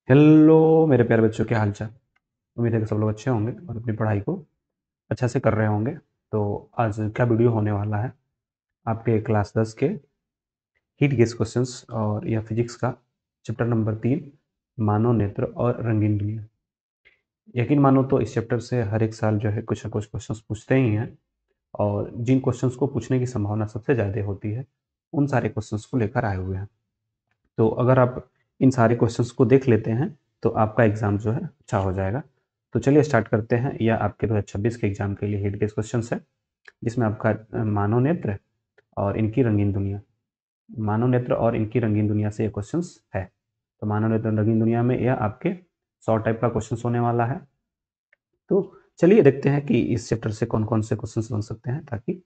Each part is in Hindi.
हेलो मेरे प्यारे बच्चों, क्या हाल चाल। उम्मीद है कि सब लोग अच्छे होंगे और अपनी पढ़ाई को अच्छा से कर रहे होंगे। तो आज क्या वीडियो होने वाला है, आपके क्लास 10 के हीट गैस क्वेश्चंस और यह फिजिक्स का चैप्टर नंबर 3 मानव नेत्र और रंगीन दुनिया। यकीन मानो तो इस चैप्टर से हर एक साल जो है कुछ ना कुछ क्वेश्चंस पूछते ही हैं, और जिन क्वेश्चंस को पूछने की संभावना सबसे ज़्यादा होती है उन सारे क्वेश्चंस को लेकर आए हुए हैं। तो अगर आप इन सारे क्वेश्चंस को देख लेते हैं तो आपका एग्ज़ाम जो है अच्छा हो जाएगा। तो चलिए स्टार्ट करते हैं। यह आपके 2026 के एग्ज़ाम के लिए हिट गेस क्वेश्चंस है, जिसमें आपका मानव नेत्र और इनकी रंगीन दुनिया, मानव नेत्र और इनकी रंगीन दुनिया से ये क्वेश्चंस है। तो मानव नेत्र और रंगीन दुनिया में यह आपके 100 टाइप का क्वेश्चंस होने वाला है। तो चलिए देखते हैं कि इस चैप्टर से कौन कौन से क्वेश्चंस बन सकते हैं, ताकि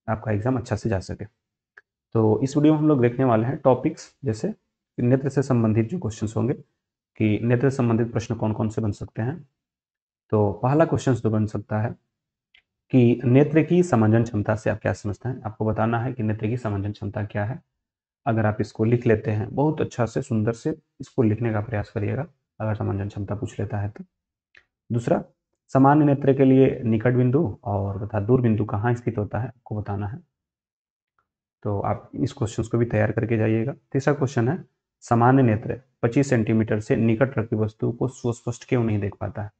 आपका एग्ज़ाम अच्छा से जा सके। तो इस वीडियो में हम लोग देखने वाले हैं टॉपिक्स, जैसे नेत्र से संबंधित जो क्वेश्चंस होंगे कि नेत्र से संबंधित प्रश्न कौन कौन से बन सकते हैं। तो पहला क्वेश्चन जो बन सकता है कि नेत्र की समंजन क्षमता से आप क्या समझते हैं। आपको बताना है कि नेत्र की समंजन क्षमता क्या है। अगर आप इसको लिख लेते हैं, बहुत अच्छा से सुंदर से इसको लिखने का प्रयास करिएगा अगर समंजन क्षमता पूछ लेता है तो। दूसरा, सामान्य नेत्र के लिए निकट बिंदु और तथा दूर बिंदु कहाँ स्थित होता है, आपको बताना है। तो आप इस क्वेश्चन को भी तैयार करके जाइएगा। तीसरा क्वेश्चन है, सामान्य नेत्र 25 सेंटीमीटर से निकट रखी वस्तु को सुस्पष्ट क्यों नहीं देख पाता है।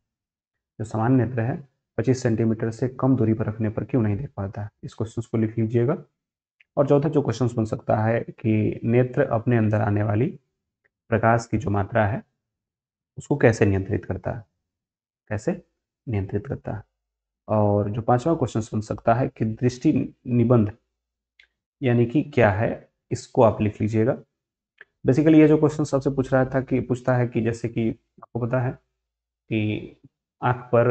जो सामान्य नेत्र है 25 सेंटीमीटर से कम दूरी पर रखने पर क्यों नहीं देख पाता है, इस क्वेश्चन को लिख लीजिएगा। और चौथा जो क्वेश्चन बन सकता है कि नेत्र अपने अंदर आने वाली प्रकाश की जो मात्रा है उसको कैसे नियंत्रित करता है, कैसे नियंत्रित करता है। और जो पांचवा क्वेश्चन बन सकता है कि दृष्टि निबंध यानी कि क्या है, इसको आप लिख लीजिएगा। बेसिकली ये जो क्वेश्चन सबसे पूछ रहा था कि पूछता है कि जैसे कि आपको पता है कि आँख पर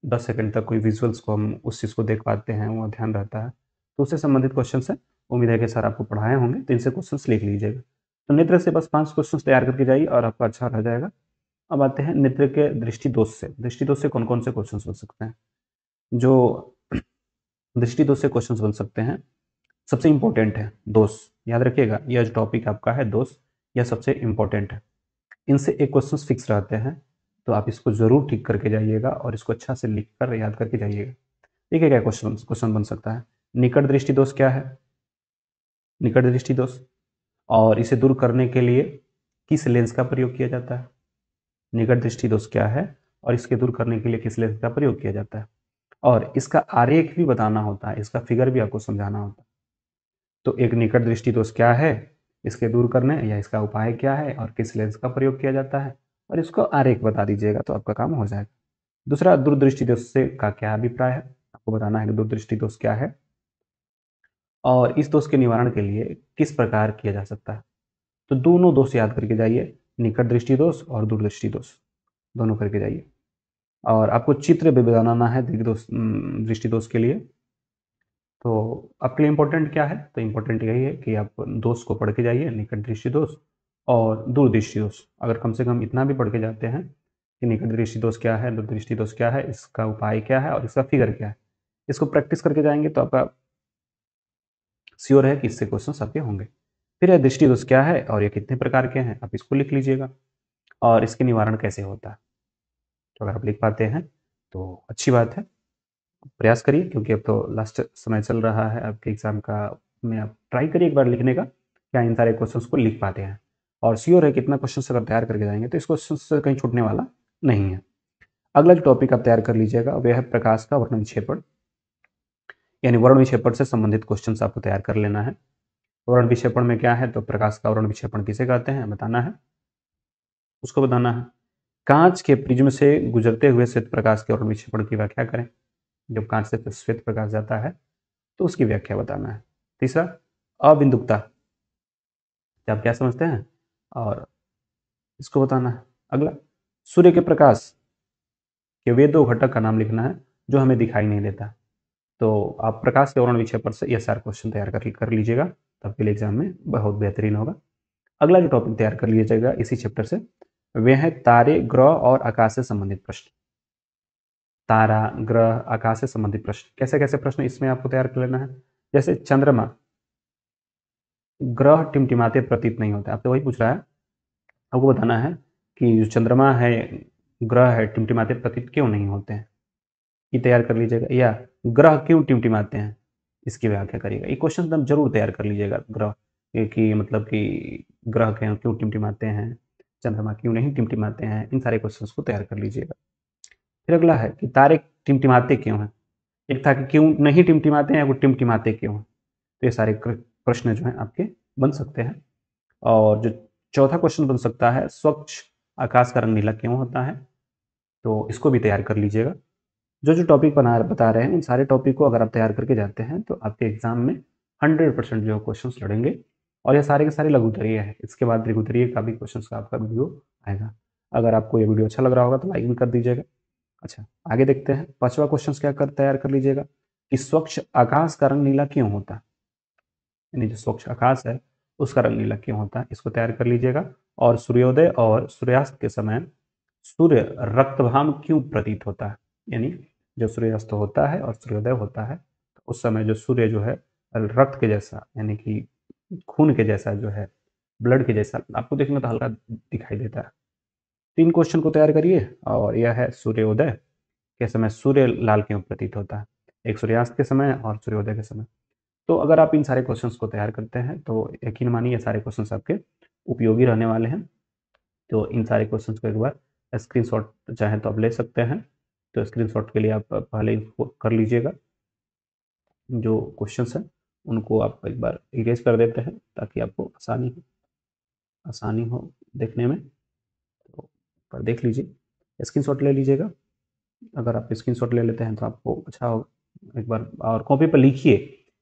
10 सेकंड तक कोई विजुअल्स को हम उस चीज़ को देख पाते हैं, वो ध्यान रहता है। तो उससे संबंधित क्वेश्चन्स हैं। उम्मीद है कि सर आपको पढ़ाए होंगे, तो इनसे क्वेश्चन्स लिख लीजिएगा। तो नेत्र से बस 5 क्वेश्चन्स तैयार करके जाइए और आपका अच्छा रह जाएगा। अब आते हैं नेत्र के दृष्टि दोष से। दृष्टि दोष से कौन-कौन से क्वेश्चन्स बन सकते हैं? जो दृष्टि दोष से क्वेश्चन्स बन सकते हैं, सबसे इम्पोर्टेंट है दोष। याद रखिएगा, यह जो टॉपिक आपका है दोष, यह सबसे इम्पोर्टेंट है। इनसे एक क्वेश्चन फिक्स रहते हैं, तो आप इसको ज़रूर ठीक करके जाइएगा और इसको अच्छा से लिख कर याद करके जाइएगा। देखिए क्या क्वेश्चन क्वेश्चन बन सकता है। निकट दृष्टि दोष क्या है? निकट दृष्टि दोष, और इसे दूर करने के लिए किस लेंस का प्रयोग किया जाता है। निकट दृष्टि दोष क्या है और इसके दूर करने के लिए किस लेंस का प्रयोग किया जाता है, और इसका आरेख भी बताना होता है, इसका फिगर भी आपको समझाना होता है। तो एक निकट दृष्टि दोष क्या है, इसके दूर करने या इसका उपाय क्या है, और किस लेंस का प्रयोग किया जाता है, और इसको आरेख बता दीजिएगा तो आपका काम हो जाएगा। दूसरा, दूरदृष्टि दोष से का क्या अभिप्राय है, आपको बताना है कि दूरदृष्टि दोष क्या है और इस दोष के निवारण के लिए किस प्रकार किया जा सकता है। तो दोनों दोष याद करके जाइए, निकट दृष्टि दोष और दूरदृष्टि दोष, दोनों करके जाइए। और आपको चित्र भी बनाना है दृष्टि दोष के लिए। तो आपके लिए इम्पोर्टेंट क्या है, तो इम्पोर्टेंट यही है कि आप दोष को पढ़ के जाइए, निकट दृष्टि दोष और दूरदृष्टि दोष। अगर कम से कम इतना भी पढ़ के जाते हैं कि निकट दृष्टि दोष क्या है, दूरदृष्टि दोष क्या है, इसका उपाय क्या है और इसका फिगर क्या है, इसको प्रैक्टिस करके जाएंगे तो आपका श्योर है कि इससे क्वेश्चन आपके होंगे। फिर यह दृष्टि दोष क्या है और ये कितने प्रकार के हैं, आप इसको लिख लीजिएगा, और इसके निवारण कैसे होता है। तो अगर आप लिख पाते हैं तो अच्छी बात है, प्रयास करिए, क्योंकि अब तो लास्ट समय चल रहा है आपके एग्जाम का। में आप ट्राई करिए एक बार लिखने का, क्या इन सारे क्वेश्चंस को लिख पाते हैं। और श्योर है कि इतना क्वेश्चन अगर तैयार करके जाएंगे तो इस क्वेश्चन से कहीं छूटने वाला नहीं है। अगला जो टॉपिक आप तैयार कर लीजिएगा वह है प्रकाश का वर्ण विक्षेपण, यानी वर्ण विक्षेपण से संबंधित क्वेश्चन आपको तैयार कर लेना है। वर्ण विक्षेपण में क्या है, तो प्रकाश का वर्ण विक्षेपण किसे कहते हैं बताना है, उसको बताना है। कांच के प्रिज्म से गुजरते हुए श्वेत प्रकाश के वर्ण विक्षेपण की व्याख्या करें। जब कांच से श्वेत प्रकाश जाता है तो उसकी व्याख्या बताना है। तीसरा, अबिंदुकता, आप क्या समझते हैं और इसको बताना है। अगला, सूर्य के प्रकाश के वे दो घटक का नाम लिखना है जो हमें दिखाई नहीं देता। तो आप प्रकाश के वर्ण विषय पर से ये सारे क्वेश्चन तैयार कर लीजिएगा, तब के लिए एग्जाम में बहुत बेहतरीन होगा। अगला जो टॉपिक तैयार कर लीजिएगा इसी चैप्टर से, वे है तारे, ग्रह और आकाश से संबंधित प्रश्न। तारा, ग्रह, आकाश से संबंधित प्रश्न, कैसे कैसे प्रश्न इसमें आपको तैयार कर लेना है। जैसे चंद्रमा, ग्रह टिमटिमाते प्रतीत नहीं होते, आपसे वही पूछ रहा है, आपको बताना है कि जो चंद्रमा है, ग्रह है, टिमटिमाते प्रतीत क्यों नहीं होते हैं, ये तैयार कर लीजिएगा। या ग्रह क्यों टिमटिमाते हैं, इसकी व्याख्या करिएगा। ये क्वेश्चन एकदम जरूर तैयार कर लीजिएगा। ग्रह कि मतलब कि ग्रह क्यों टिमटिमाते हैं, चंद्रमा क्यों नहीं टिमटिमाते हैं, इन सारे क्वेश्चंस को तैयार कर लीजिएगा। फिर अगला है कि तारे टिमटिमाते क्यों हैं। एक था कि क्यों नहीं टिमटिमाते हैं, या वो टिमटिमाते क्यों हैं। तो ये सारे प्रश्न जो हैं आपके बन सकते हैं। और जो चौथा क्वेश्चन बन सकता है, स्वच्छ आकाश का रंग नीला क्यों होता है, तो इसको भी तैयार कर लीजिएगा। जो टॉपिक बता रहे हैं, उन सारे टॉपिक को अगर आप तैयार करके जाते हैं तो आपके एग्जाम में 100% जो क्वेश्चन लड़ेंगे। और ये सारे के सारे लघु उत्तरीय है। इसके बाद लघु उत्तरीय का भी क्वेश्चन का आपका वीडियो आएगा। अगर आपको ये वीडियो अच्छा लग रहा होगा तो लाइक भी कर दीजिएगा। अच्छा, आगे देखते हैं। पांचवा क्वेश्चन क्या तैयार कर लीजिएगा कि स्वच्छ आकाश का रंग नीला क्यों होता है, यानी जो स्वच्छ आकाश है उसका रंग नीला क्यों होता है, इसको तैयार कर लीजिएगा। और सूर्योदय और सूर्यास्त के समय सूर्य रक्तभाम क्यों प्रतीत होता है, यानी जब सूर्यास्त होता है और सूर्योदय होता है तो उस समय जो सूर्य जो है रक्त के जैसा, यानी कि खून के जैसा जो है, ब्लड के जैसा आपको देखने में तो हल्का दिखाई देता है। 3 क्वेश्चन को तैयार करिए। और यह है सूर्योदय के समय सूर्य लाल क्यों प्रतीत होता है, एक सूर्यास्त के समय और सूर्योदय के समय। तो अगर आप इन सारे क्वेश्चंस को तैयार करते हैं तो यकीन मानिए ये सारे क्वेश्चंस आपके उपयोगी रहने वाले हैं। तो इन सारे क्वेश्चंस को एक बार स्क्रीनशॉट चाहें तो आप ले सकते हैं। तो स्क्रीनशॉट के लिए आप पहले इसको कर लीजिएगा। जो क्वेश्चंस हैं उनको आप एक बार इरेज कर देते हैं ताकि आपको आसानी हो देखने में। तो पर देख लीजिए, स्क्रीनशॉट ले लीजिएगा। अगर आप स्क्रीनशॉट ले लेते हैं तो आपको अच्छा होगा। एक बार और कॉपी पर लिखिए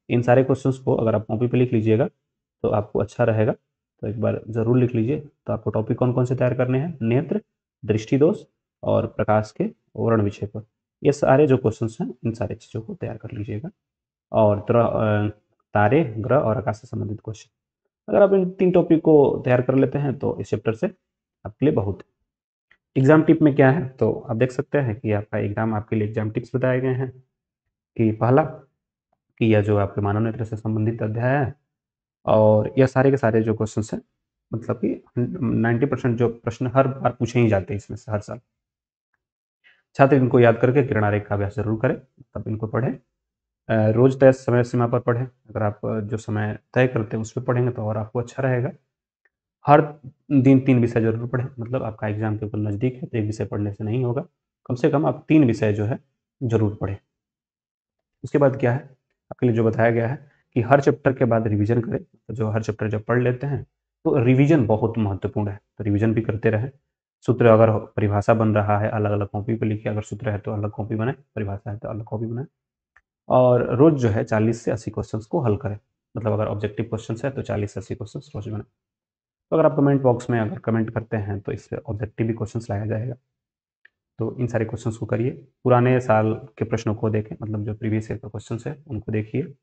इन सारे क्वेश्चंस को। अगर आप कॉपी पर लिख लीजिएगा तो आपको अच्छा रहेगा। तो एक बार ज़रूर लिख लीजिए। तो आपको टॉपिक कौन कौन से तैयार करने हैं, नेत्र, दृष्टि दोष और प्रकाश के वर्ण विक्षेपण, ये सारे जो क्वेश्चंस हैं इन सारी चीज़ों को तैयार कर लीजिएगा। और तारे, ग्रह और आकाश से संबंधित क्वेश्चन, अगर आप इन 3 टॉपिक को तैयार कर लेते हैं तो इस चैप्टर से आपके लिए बहुत है। एग्जाम टिप में क्या है, तो आप देख सकते हैं कि आपका एग्जाम आपके लिए एग्जाम टिप्स बताए गए हैं। कि पहला, कि यह जो आपके मानव नेत्र से संबंधित अध्याय है और यह सारे के सारे जो क्वेश्चंस हैं, मतलब कि 90% जो प्रश्न हर बार पूछे ही जाते हैं इसमें से हर साल। छात्र इनको याद करके किरण आरेख का अभ्यास जरूर करें, तब इनको पढ़ें। रोज तय समय सीमा पर पढ़ें। अगर आप जो समय तय करते हैं उस पर पढ़ेंगे तो और आपको अच्छा रहेगा। हर दिन 3 विषय जरूर पढ़ें, मतलब आपका एग्जाम के बिल्कुल नज़दीक है तो एक विषय पढ़ने से नहीं होगा। कम से कम आप 3 विषय जो है जरूर पढ़ें। उसके बाद क्या है, आपके लिए जो बताया गया है कि हर चैप्टर के बाद रिवीजन करें। तो जो हर चैप्टर जब पढ़ लेते हैं तो रिवीजन बहुत महत्वपूर्ण है, तो रिवीजन भी करते रहें। सूत्र अगर परिभाषा बन रहा है अलग अलग कॉपी पर लिखिए, अगर सूत्र है तो अलग कॉपी बनाए, परिभाषा है तो अलग कॉपी बनाए। और रोज जो है 40 से 80 क्वेश्चंस को हल करें, मतलब अगर ऑब्जेक्टिव क्वेश्चंस है तो 40 से 80 क्वेश्चंस रोज बनाए। तो अगर आप कमेंट बॉक्स में अगर कमेंट करते हैं तो इस पर ऑब्जेक्टिव भी क्वेश्चंस लाया जाएगा। तो इन सारे क्वेश्चंस को करिए। पुराने साल के प्रश्नों को देखें, मतलब जो प्रीवियस ईयर के क्वेश्चंस है उनको देखिए।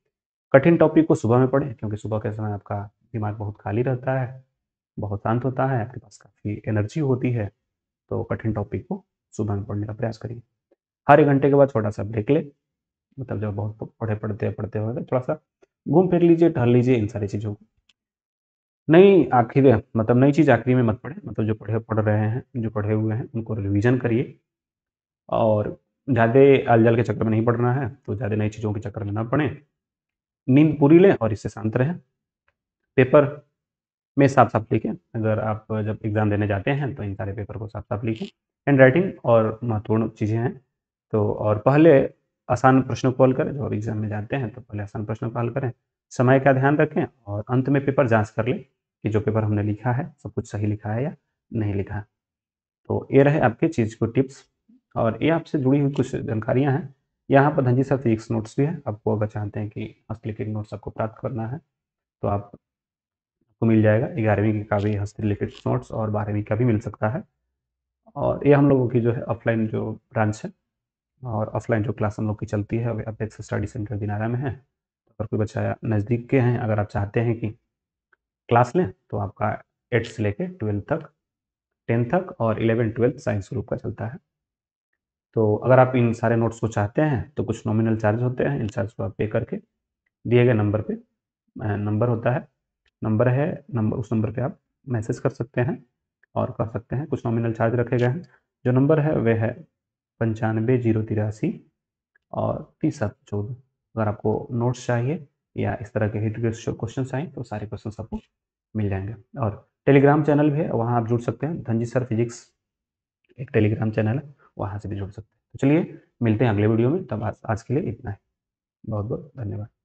कठिन टॉपिक को सुबह में पढ़ें क्योंकि सुबह के समय आपका दिमाग बहुत खाली रहता है, बहुत शांत होता है, आपके पास काफ़ी एनर्जी होती है। तो कठिन टॉपिक को सुबह में पढ़ने का प्रयास करिए। हर 1 घंटे के बाद छोटा सा ब्रेक ले, मतलब जब बहुत पढ़ते हो थोड़ा सा घूम फिर लीजिए, टहल लीजिए, इन सारी चीज़ों को। नई चीज़ आखिरी में मत पढ़ें, मतलब जो पढ़ रहे हैं, जो पढ़े हुए हैं उनको रिवीजन करिए। और ज़्यादा अलझल के चक्कर में नहीं पढ़ना है, तो ज़्यादा नई चीज़ों के चक्कर में ना पढ़ें। नींद पूरी लें और इससे शांत रहें। पेपर में साफ-साफ लिखें। अगर आप जब एग्ज़ाम देने जाते हैं तो इन सारे पेपर को साफ-साफ लिखें। हैंड राइटिंग और महत्वपूर्ण चीज़ें हैं। तो और पहले आसान प्रश्नों को हल करें। जब आप एग्ज़ाम में जाते हैं तो पहले आसान प्रश्नों को हल करें। समय का ध्यान रखें और अंत में पेपर जाँच कर लें कि जो पेपर हमने लिखा है सब कुछ सही लिखा है या नहीं लिखा है। तो ये रहे आपके चीज़ को टिप्स। और ये आपसे जुड़ी हुई कुछ जानकारियाँ हैं। यहाँ पर धनजी सर फिजिक्स नोट्स भी है। आपको अगर चाहते हैं कि हस्तलिखित नोट्स आपको प्राप्त करना है तो आपको मिल जाएगा। 11वीं का भी हस्तलिखित नोट्स और 12वीं का भी मिल सकता है। और ये हम लोगों की जो है ऑफलाइन जो ब्रांच है और ऑफलाइन जो क्लास हम लोग की चलती है वो अपेक्स स्टडी सेंटर दिनारा में है। तो अगर कोई बच्चा नज़दीक के हैं, अगर आप चाहते हैं कि क्लास लें तो आपका 8th से लेके 12th तक, 10th तक और 11th-12th साइंस ग्रुप का चलता है। तो अगर आप इन सारे नोट्स को चाहते हैं तो कुछ नॉमिनल चार्ज होते हैं। इन चार्ज को आप पे करके दिए गए नंबर पे नंबर होता है, नंबर है, नंबर उस नंबर पे आप मैसेज कर सकते हैं। और कर सकते हैं। कुछ नॉमिनल चार्ज रखे गए हैं। जो नंबर है वह है 95,083 और 30,14। अगर आपको नोट्स चाहिए या इस तरह के हिट क्वेश्चन चाहिए तो सारे क्वेश्चन आपको मिल जाएंगे। और टेलीग्राम चैनल भी है, वहाँ आप जुड़ सकते हैं। धनजी सर फिजिक्स एक टेलीग्राम चैनल है, वहाँ से भी जुड़ सकते हैं। तो चलिए मिलते हैं अगले वीडियो में, तब आज के लिए इतना है। बहुत बहुत धन्यवाद।